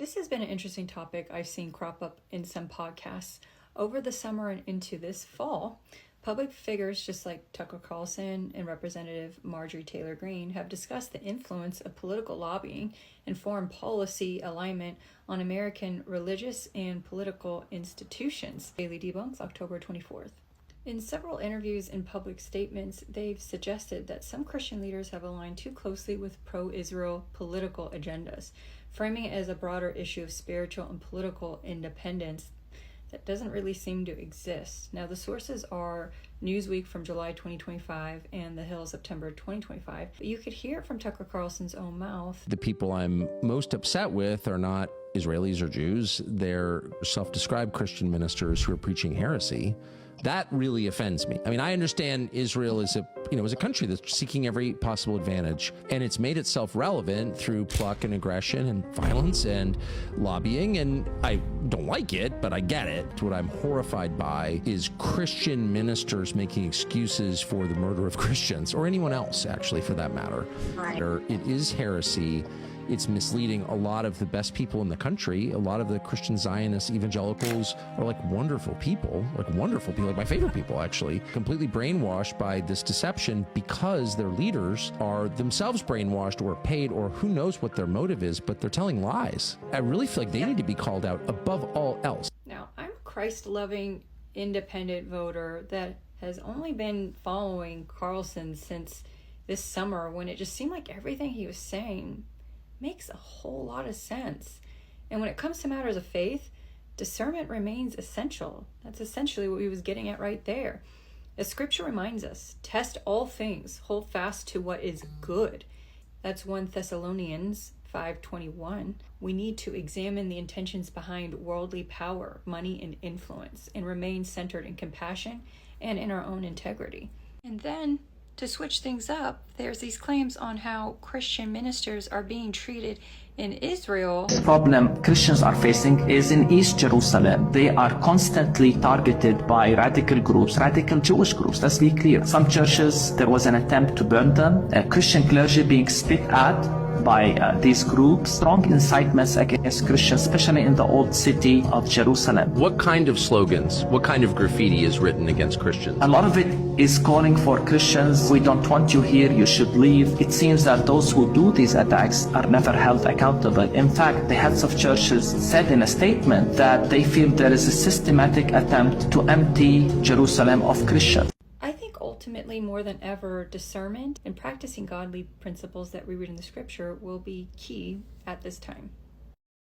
This has been an interesting topic I've seen crop up in some podcasts. Over the summer and into this fall, public figures just like Tucker Carlson and Representative Marjorie Taylor Greene have discussed the influence of political lobbying and foreign policy alignment on American religious and political institutions. Daily Debunks, October 24th. In several interviews and public statements, they've suggested that some Christian leaders have aligned too closely with pro-Israel political agendas, framing it as a broader issue of spiritual and political independence that doesn't really seem to exist. Now, the sources are Newsweek from July 2025 and The Hill September 2025, but you could hear it from Tucker Carlson's own mouth. The people I'm most upset with are not Israelis or Jews. They're self-described Christian ministers who are preaching heresy. That really offends me. I mean, I understand Israel is a country that's seeking every possible advantage, and it's made itself relevant through pluck and aggression and violence and lobbying, and I don't like it, but I get it. What I'm horrified by is Christian ministers making excuses for the murder of Christians, or anyone else, actually, for that matter. It is heresy. It's misleading a lot of the best people in the country. A lot of the Christian Zionists, evangelicals are like wonderful people, like my favorite people, actually, completely brainwashed by this deception because their leaders are themselves brainwashed or paid, or who knows what their motive is, but they're telling lies. I really feel like they need to be called out above all else. Now, I'm a Christ-loving independent voter that has only been following Carlson since this summer, when it just seemed like everything he was saying makes a whole lot of sense. And when it comes to matters of faith, discernment remains essential. That's essentially what he was getting at right there. As scripture reminds us, test all things, hold fast to what is good. That's 1 Thessalonians 5:21. We need to examine the intentions behind worldly power, money, and influence, and remain centered in compassion and in our own integrity. And then, to switch things up, there's these claims on how Christian ministers are being treated in Israel. The problem Christians are facing is in East Jerusalem. They are constantly targeted by radical groups, radical Jewish groups. Let's be clear. Some churches, there was an attempt to burn them. Christian clergy being spit at by these groups. Strong incitements against Christians, especially in the old city of Jerusalem. What kind of slogans, what kind of graffiti is written against Christians? A lot of it is calling for Christians, we don't want you here, you should leave. It seems that those who do these attacks are never held accountable. In fact, the heads of churches said in a statement that they feel there is a systematic attempt to empty Jerusalem of Christians. Ultimately, more than ever, discernment and practicing godly principles that we read in the scripture will be key at this time.